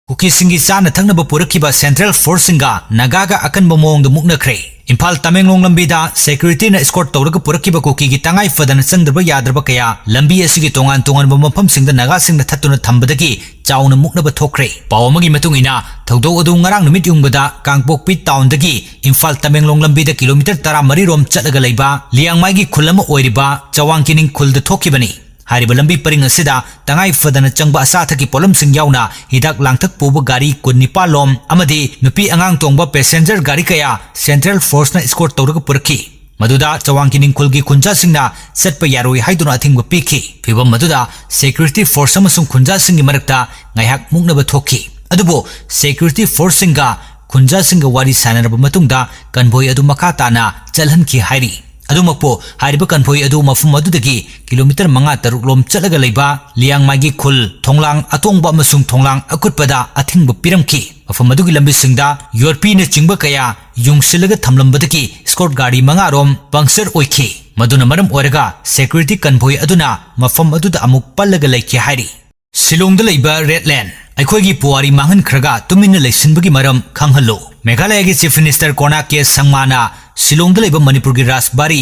Cookie सिंगी चाना थंगनब पुरखिबा central force सिंगा नगागा अकनब मोंग the मुक्नख्रे Imphal Tamenglong लंबीदा security न स्कॉट तौरग पुरखिबा कुकी की तंगाई फदन संगदब यादरब कया लंबी असिगी तोंगान तोंगान मफम सिंगद नगा सिंगद थत्तुन थंबदगी चाउन मुक्नब थोख्रे पावमगी मतुंगिना थौदो अदु ngarang numit yungbada kangpokpi town dagi Imphal Tamenglong लंबीदा किलोमीटर 13 रोम चलगा लैबा लियांगमाई की खुलम ओइरिबा चवांकिनिंग खुलद थोखिबनी हारिब लंबी परिंग असिदा तंगाई फदन चंगबा असाथकी पोलम सिंग याउना हिदाक लांगथक पुब गाड़ी कुनिपाल लोम अमदी नुपी अंगांग तोंगबा पैसेंजर गाड़ी कया सेंट्रल फोर्स न स्कॉट तौरग पुरखी मधुदा चवांकिनिंग खुलगी खुंजा सिंगना सत्प यारोई हाइदुना अथिंग पीखी फिबम मधुदा सेक्यूरिटी फोर्स अमसुंग खुंजा सिंगी मरक्ता ngaiak muknaba thokhi adubo security force singa khunja singa wari sanaraba matungda kanboi adu makha tana chalhanki hairi adumakpo hariba kanboi adu mafum adudagi kilometer 5-6 lom chalaga leiba liangmagi khul thonglang atongba amasung thonglang akutpada athingba piramki mafum adugi lambi singda european chingba kaya yungsilaga thamlambadagi escort gadi 5 rom puncture oikhi maduna maram oraga security kanboi aduna mafum aduda amuk pallaga leikhi hairi Silongda leiba Redland अखोगी पुआरी मांगन Kharga Tumin लेसिनबगी मरम खंगहलो मेघालय की chief minister कोना के संगमाना शिलोंगदा लेबा मणिपुर की Rajbari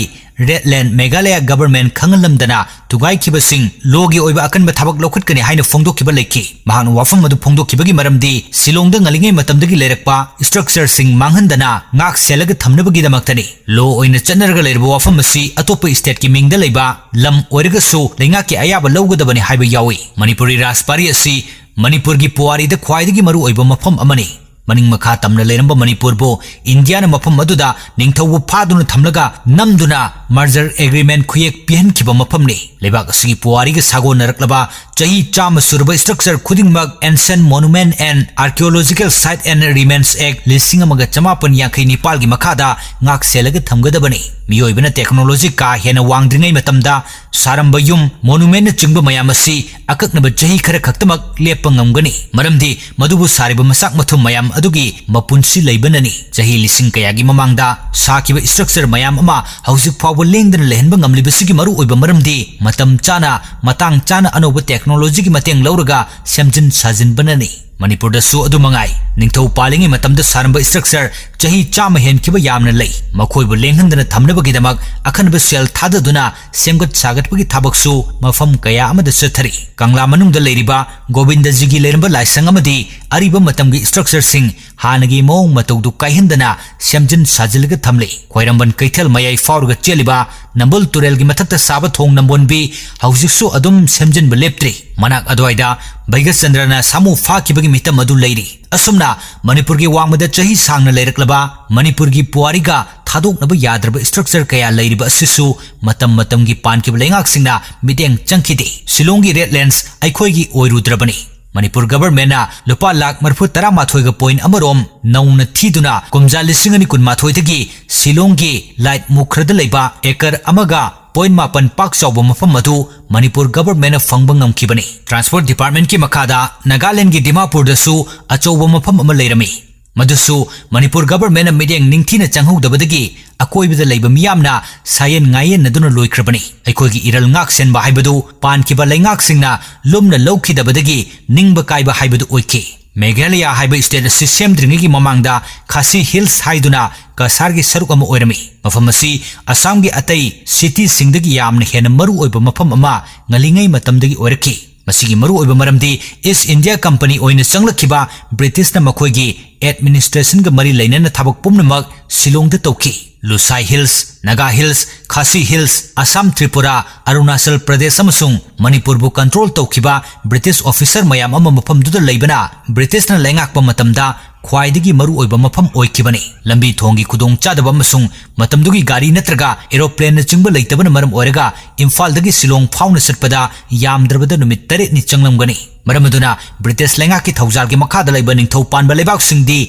Redland Meghalaya government खंगलमदना तुगाई खिबसिंग लोगी ओइबा अकनबा थाबक लौखटकनि हाइना फोंदोखिबा लेखि महान वाफम मदु फोंदोखिबगी मरमदी शिलोंगदा ngalingay matamdagi lerakpa structure sing manghandana ngak selaga thamnabagi damakthani लो ओइना चनरगा लेरबा वाफम मसी अतोप state की मिंगदा लेबा लम ओइरगसु लेंगा की अयाबा लौगदबनि हाइबा यावी मणिपुरी राजबारी असि मणिपुर की पुआरी द ख्वाइदगी मरु ओइबा मफम अमनी मनिंग मखा तमना लेरंबा मणिपुर बो इंडिया न मफम मदुदा निंगथौ फादुना थमलगा नमदुना मर्जर एग्रीमेंट खुयेक पिहन खिबा मफमनी लेबाक असगी पुआरी ग सागो नरकलबा चही चाम सुरबा स्ट्रक्चर खुदिंगमक ancient monument and archaeological site and remains act लिसिंग अमगा चमापन यांखै निपाल की मखादा ngak selaga thamgadabani मियोइबना टेक्नोलॉजी का हेना वांगद्रिङै मतमदा सारंबा युम मोनुमेंट चिंगबा मयाम असि अकक्नबा चही खर खक्तमक लेप ngamgani मरमदि मदुबु सारिबा मसाक मथुम मयाम अदुगी मपुनसी लैबननी चही लिसिंग कयागी ममांगदा साकिबा स्ट्रक्चर मयाम अमा हौजिक फावबा लेंगदन लेहनबा ngamlibasiगी मरु ओइबा मरमदि मतम चाना मतंग चाना अनोबा टेक्नोलॉजी की मतेंग लौरगा सेमजिन साजिनबननी मणिपुर दसु अदु मंगाई निंगथौ पालिंगे मतमदा सारंबा स्ट्रक्चर चही चाम हेनखिबा यामना लई मखोइबु लेंगहंदना थमनबगीदमक अखनबा सेल थाददुना सेमगत सागतपगी थाबकसु मफम कया अमदा चथरी कंगला मनुंगदा लेरिबा गोविंदजीगी लेरंबा लाइसंग अमदी अरिबा मतमगी स्ट्रक्चर सिंग हानगी मोंग मतौदु काइहंदना सेमजिन साजिलगा थमले खोइरंबन कैथल मयाई फाउरगा चेलिबा नंबल तुरेलगी मथक्ता साबा थोंग नंबोनबी हौजिकसु अदुम सेमजिन बलेप्त्री मनाक अदवाइदा बैगचंद्रना सामु फाकिबगी मितम अदु लेरी असुमना मणिपुर की वांगमदा चही सांगना लेरकलबा मणिपुर की पुआरीगा थादोकनबा याद्रबा स्ट्रक्चर कया लेरिबा असिसु मतम मतमगी पानकिबा लेंगाकसिंगना मिदेंग चंखिदे शिलोंगी रेडलैंड्स अखोइगी ओइरुद्रबनी मणिपुर गवर्नमेंट लुपा लाख 38 पॉइंट अमरोम नौन थीदुना कुमजा 2018 शिलोंगी लाइट मुखरद लेबा एकर अमगा पॉइंट 9 पाक चौब मफम मधु मणिपुर गवर्नमेंट फंग ngamkhibani ट्रांसपोर्ट डिपार्टमेंट की मखादा नागालैंड की दिमापुर दसु अचौब मफम अम लेरमी मधुसु मणिपुर गवर्नमेंट मिदेंग निंगथीना चंगहौदबदगी अकोइबदा लेबा मियामना सायन ngayen नदुना लोइख्रबनी अखोइगी इरल ngak senba हाइबदु पानखिबा लेंगाक सिंगना लुमना लौखिदबदगी निंगबा काइबा हाइबदु ओइखि Meghalaya हाइबा state system द्रिंगी ममांगदा खासी हिल्स हाइदुना कसारगी सरुक अमा ओइरमी मफम असि असम की अतई सिटी सिंगदगी यामना हेना मरु ओइबा मफम अमा ngaliङै मतमदगी ओइरखि मसिगी मरु ओइबा मरमदी ईस्ट इंडिया कंपनी ओइना चंगलखिबा ब्रिटिश ना मखोइगी एडमिनिस्ट्रेशन का मरी लेनना थाबक पुमनमक शिलोंगदा तौखि लुसाई हिल्स नागा हिल्स खासी हिल्स असम त्रिपुरा अरुणाचल प्रदेश अमसुंग मणिपुर बु कंट्रोल तौखिबा ब्रिटिश ऑफिसर मयाम अमा मफमदुदा लेबना ब्रिटिश ना लेंगाकपा मतमदा ख्वाइदगी मरु ओइबा मफम ओइखिबनी लंबी थोंगी खुदोंग चादबा अमसुंग मतमदुगी गाड़ी नत्रगा एरोप्लेन न चिंबा लेतबन मरम ओइरगा इम्फालदगी शिलोंग फाउना सटपदा यामद्रबदा नुमित 8 नि चंगलमगनी मरमदुना ब्रिटिश लेंगा की थौजाल की मखादा लेबा निंगथौ पानबा लेबाक सिंगदी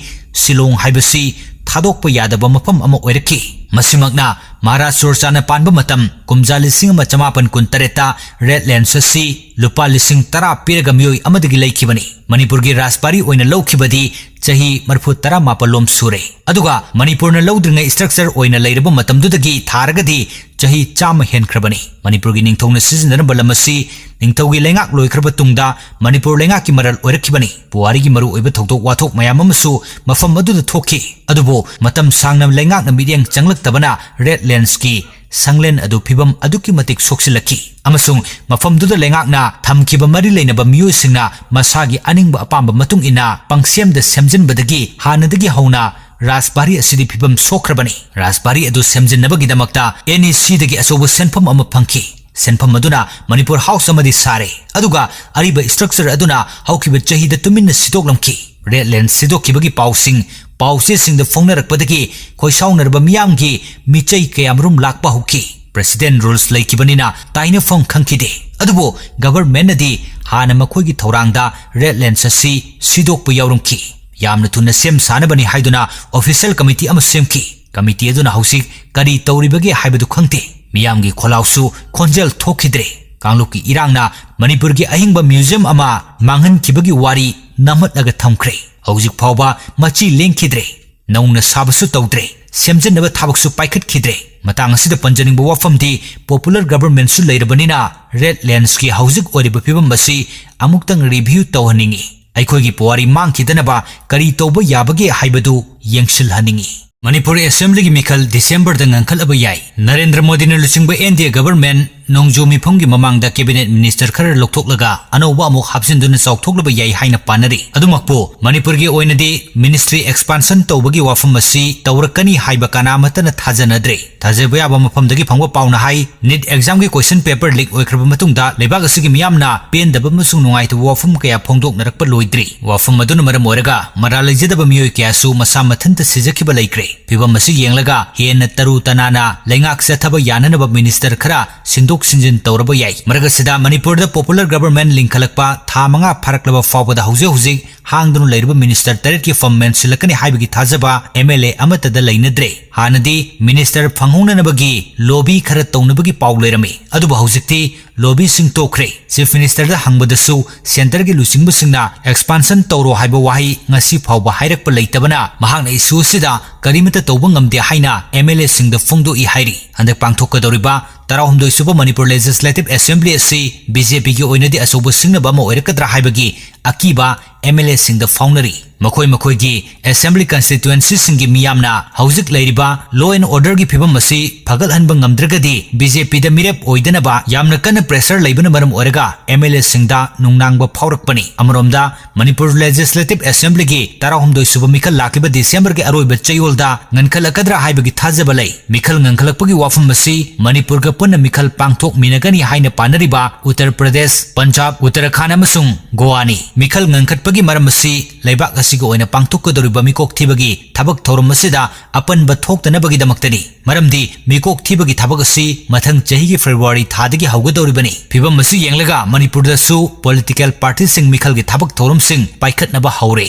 शिलोंग हाइबसी थादोकपा यादबा मफम अमा ओइरखि मसिमगना महाराष्ट्र चाना पानबा मतम कुमजा 1958 रेडलैंड्स असि लुपा 10 पीरगा मियोई अमदगी लेखिबनी मणिपुर की राजबारी ओइना लौखिबदी चही 39 लोम सुरे अदुगा मणिपुर न लौद्रिङै structure ओइना लेरबा मतमदुदगी थारगदी chahi chama henkrabani Manipur gi ningthongna sizindanaba lam asi ningthaugi lengak loikraba tungda Manipur lengak ki maral oirakibani puwari gi maru oiba thokdok wathok mayam amasu mafam aduda thokki adubo matam sangna lengak na midyang changlaktabana Redlands ki Sanglen adu phibam aduki matik soksilaki amasung mafamduda lengakna thamkiba mari leinaba miyosingna masagi aningba apamba matung ina pangsiamda semjinbadagi hanadagi hauna Raspberry asidi phibam sokrabani Raspberry adu semjinnabagi damakta NEC dagi asobu senpham ama phangki senpham aduna Manipur House amadi sare aduga ariba structure aduna haukiba chahida tuminna sidoklamki Redlands sidokibagi pause singda phongnarakpadagi khoisaunarba miyamgi michai kayamrum lakpa huki President rules laikibanina taina phong khangkide adubo government adi hana makhoigi thorangda Redlands asi sidokpa yaurumki yamna thuna sem sanabani haiduna official committee ama semki committee aduna hausik kari tauribagi haibadu khangte miyamgi kholausu khonjel thokidre kangluki irangna Manipur gi ahingba museum ama manghan kibagi wari namatnaga thamkre hauzik phawba machi lengkhidre nauna sabasu tawdre semjinaba thabaksu paikhatkidre matang asida panjaningba wafamdi popular government su leirabanina Redlands ki hauzik oriba phibam basi amuktang review tawhaningi aikhogi puwari mangkidanaba kari tawba yabage haibadu yengsilhaningi Manipur Assembly ki Mikhal December da ngangkhal aba yai Narendra Modi na lusingba NDA government nongjo mifamgi mamangda cabinet minister khara lokthoklaga anoba amuk hapsinduna chawkthoklaba yai haina panari adumakpo Manipur gi oinadi ministry expansion tawbagi wafam asi tawrakani haiba kanamatana thajanadre thajaba yaba mafamdagi phangba pauna hai NEET exam gi question paper leak oikraba matungda lebak asigi miyamna pendaba masung nungaita wafam kaya phongdoknarakpa loidri wafam aduna maram oraga maralajadaba miyoi kyasu masa mathanta sijakiba laikre phibam asi yenglaga hena taru tanana lengak sathaba yananaba minister khara sindok Sinjin Tauraba Yai. Maragasida Manipur the popular government linkalakpa Thamanga Paraklaba Fawba the Houzik Hangdun Labour Minister Tereki from Mensilakani Haibigi Tazaba MLA Amata the Lainadre. Hanadi Minister Panghuna Nabagi Lobby Karatonabagi Paulerami. Aduba Houzikti Lobby Sing Tokre. Chief Minister the Hangbadasu Centergi Lusingbusina Expansion Toro Haiba Wahi Nasi Pauba Hairak Palaitabana Mahana Isusida Karimata Tobangam de Haina MLA Sing the Fundo I Hairi and the Pangtoka Doriba Tarahumdo Super Manipur Legislative Assembly SC BJP ki oinadi asobo singnaba ma oirakadra haibagi akiba MLA sing the foundry makoi gi assembly constituency singi miyamna hauzik leiriba law and order gi phibam asi phagal hanba ngamdragadi BJP da mirep oidanaba yamna kana pressure leibana maram oraga MLA singda nungnangba phaurakpani amromda Manipur Legislative Assembly gi tarahumdo suba mikhal lakiba December gi aroiba chayolda ngankhalakadra haibagi thajaba lei mikhal ngankhalakpagi wafam asi Manipur ga punna mikhal pangthok minagani haina panariba Uttar Pradesh Punjab Uttarakhand amasung Goani mikhal ngankhatpagi maram asi leibak asiga oina pangthokkodoriba mikok thibagi thabak thorum asida apanba thoktanabagi damaktani maramdi mikok thibagi thabak asi mathang chahi gi February thadagi haugadoribani phibam asi yenglaga Manipur da su political parties sing mikhal gi thabak thorum sing paikhatnaba haure